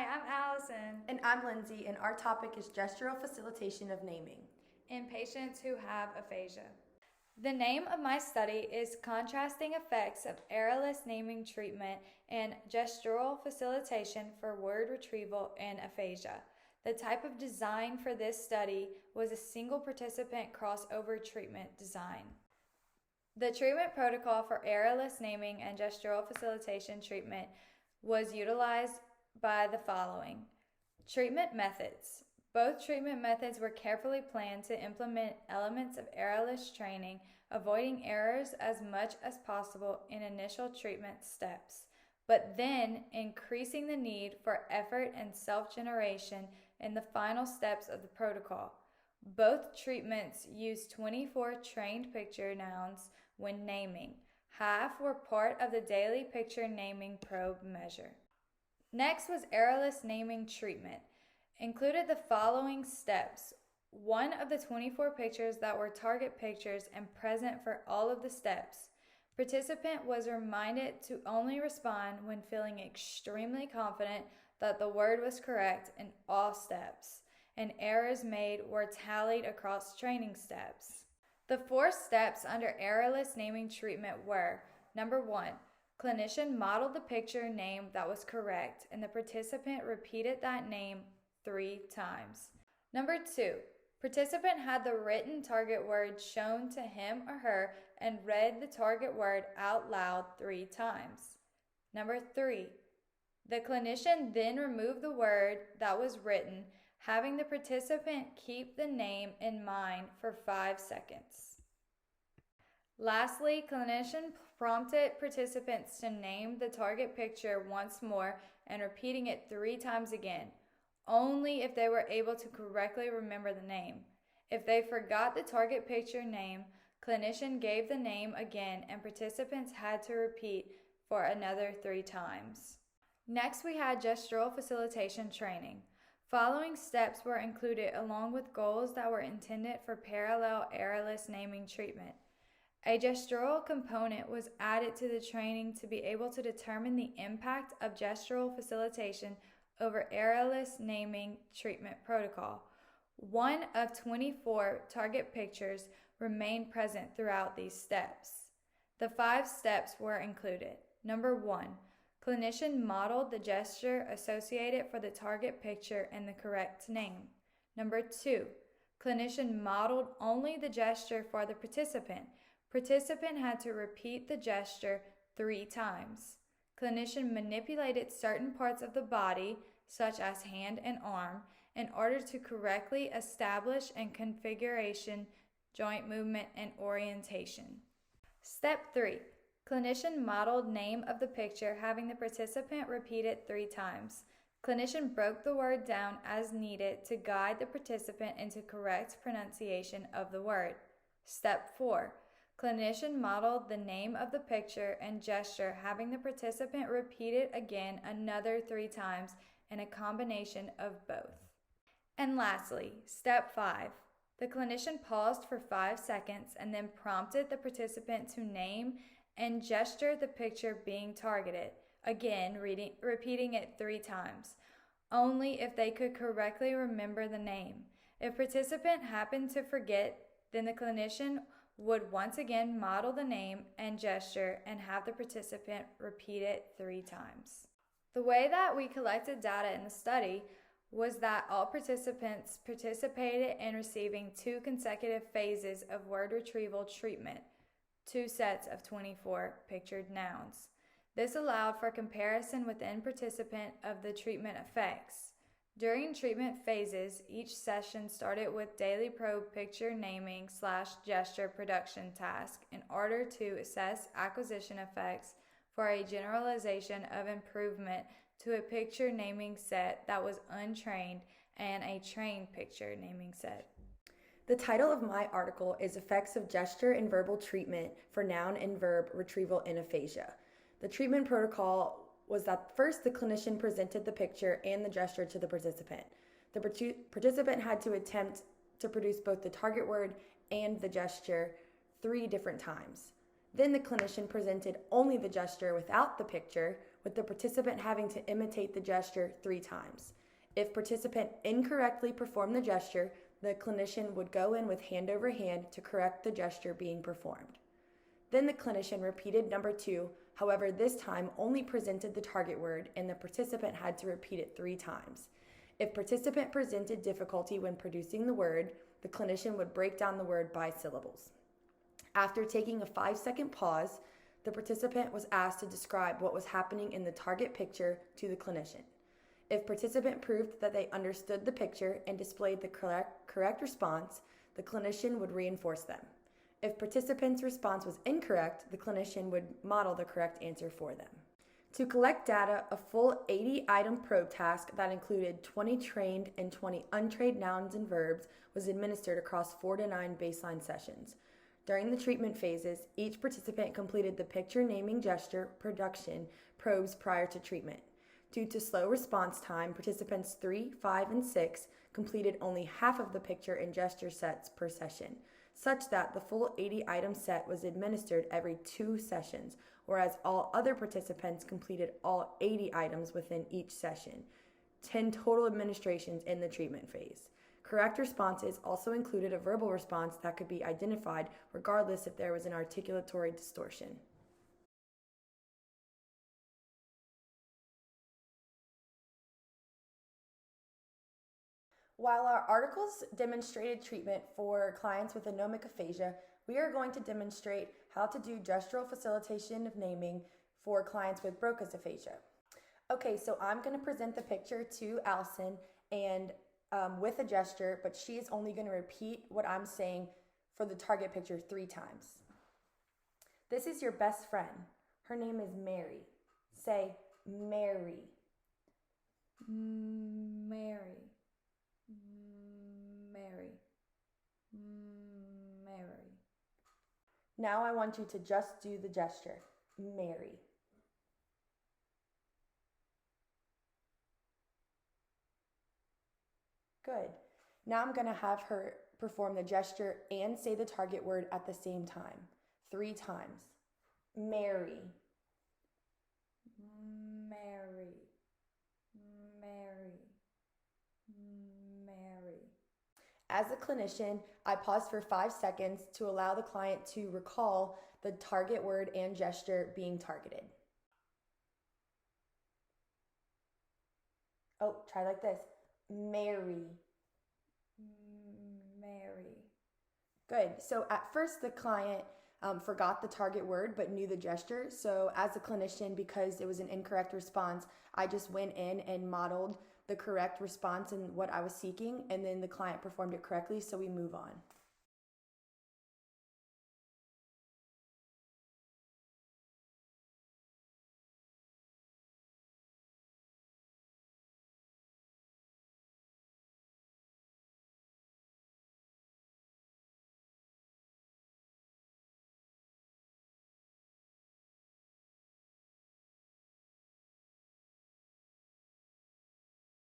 I'm Allison. And I'm Lindsay, and our topic is Gestural Facilitation of Naming. In patients who have aphasia. The name of my study is Contrasting Effects of Errorless Naming Treatment and Gestural Facilitation for Word Retrieval in Aphasia. The type of design for this study was a single participant crossover treatment design. The treatment protocol for errorless naming and gestural facilitation treatment was utilized by the following. Treatment methods. Both treatment methods were carefully planned to implement elements of errorless training, avoiding errors as much as possible in initial treatment steps, but then increasing the need for effort and self-generation in the final steps of the protocol. Both treatments used 24 trained picture nouns when naming. Half were part of the daily picture naming probe measure. Next was errorless naming treatment. Included the following steps. One of the 24 pictures that were target pictures and present for all of the steps. Participant was reminded to only respond when feeling extremely confident that the word was correct in all steps, and errors made were tallied across training steps. The 4 steps under errorless naming treatment were: number 1, clinician modeled the picture name that was correct, and the participant repeated that name 3 times. Number 2, participant had the written target word shown to him or her and read the target word out loud 3 times. Number 3, the clinician then removed the word that was written, having the participant keep the name in mind for 5 seconds. Lastly, clinician prompted participants to name the target picture once more and repeating it 3 times again, only if they were able to correctly remember the name. If they forgot the target picture name, clinician gave the name again and participants had to repeat for another 3 times. Next, we had gestural facilitation training. Following steps were included along with goals that were intended for parallel errorless naming treatment. A gestural component was added to the training to be able to determine the impact of gestural facilitation over errorless naming treatment protocol. One of 24 target pictures remained present throughout these steps. The 5 steps were included. Number 1, clinician modeled the gesture associated for the target picture and the correct name. Number 2, clinician modeled only the gesture for the participant. Participant had to repeat the gesture 3 times. Clinician manipulated certain parts of the body, such as hand and arm, in order to correctly establish and configuration, joint movement, and orientation. Step 3. Clinician modeled name of the picture, having the participant repeat it 3 times. Clinician broke the word down as needed to guide the participant into correct pronunciation of the word. Step 4. Clinician modeled the name of the picture and gesture, having the participant repeat it again another 3 times in a combination of both. And lastly, step 5. The clinician paused for 5 seconds and then prompted the participant to name and gesture the picture being targeted, again repeating it 3 times, only if they could correctly remember the name. If participant happened to forget, then the clinician would once again model the name and gesture and have the participant repeat it 3 times. The way that we collected data in the study was that all participants participated in receiving 2 consecutive phases of word retrieval treatment, 2 sets of 24 pictured nouns. This allowed for comparison within participant of the treatment effects. During treatment phases, each session started with daily probe picture naming / gesture production task in order to assess acquisition effects for a generalization of improvement to a picture naming set that was untrained and a trained picture naming set. The title of my article is Effects of Gesture and Verbal Treatment for Noun and Verb Retrieval in Aphasia. The treatment protocol was that first the clinician presented the picture and the gesture to the participant. The participant had to attempt to produce both the target word and the gesture 3 different times. Then the clinician presented only the gesture without the picture, with the participant having to imitate the gesture 3 times. If participant incorrectly performed the gesture, the clinician would go in with hand over hand to correct the gesture being performed. Then the clinician repeated number 2, however this time only presented the target word and the participant had to repeat it 3 times. If participant presented difficulty when producing the word, the clinician would break down the word by syllables. After taking a 5-second pause, the participant was asked to describe what was happening in the target picture to the clinician. If participant proved that they understood the picture and displayed the correct response, the clinician would reinforce them. If participant's response was incorrect, the clinician would model the correct answer for them. To collect data, a full 80-item probe task that included 20 trained and 20 untrained nouns and verbs was administered across 4 to 9 baseline sessions. During the treatment phases, each participant completed the picture naming gesture production probes prior to treatment. Due to slow response time, participants 3, 5, and 6 completed only half of the picture and gesture sets per session, such that the full 80-item set was administered every 2 sessions, whereas all other participants completed all 80 items within each session, 10 total administrations in the treatment phase. Correct responses also included a verbal response that could be identified regardless if there was an articulatory distortion. While our articles demonstrated treatment for clients with anomic aphasia, we are going to demonstrate how to do gestural facilitation of naming for clients with Broca's aphasia. Okay, so I'm going to present the picture to Allison and with a gesture, but she is only going to repeat what I'm saying for the target picture 3 times. This is your best friend. Her name is Mary. Say, Mary. Mary. Mary. Mary. Now I want you to just do the gesture. Mary. Good. Now I'm going to have her perform the gesture and say the target word at the same time. 3 times. Mary. Mary. Mary. Mary. As a clinician, I pause for 5 seconds to allow the client to recall the target word and gesture being targeted. Oh, try like this. Mary. Mary. Good. So at first the client forgot the target word but knew the gesture. So as a clinician, because it was an incorrect response, I just went in and modeled the correct response and what I was seeking, and then the client performed it correctly, so we move on.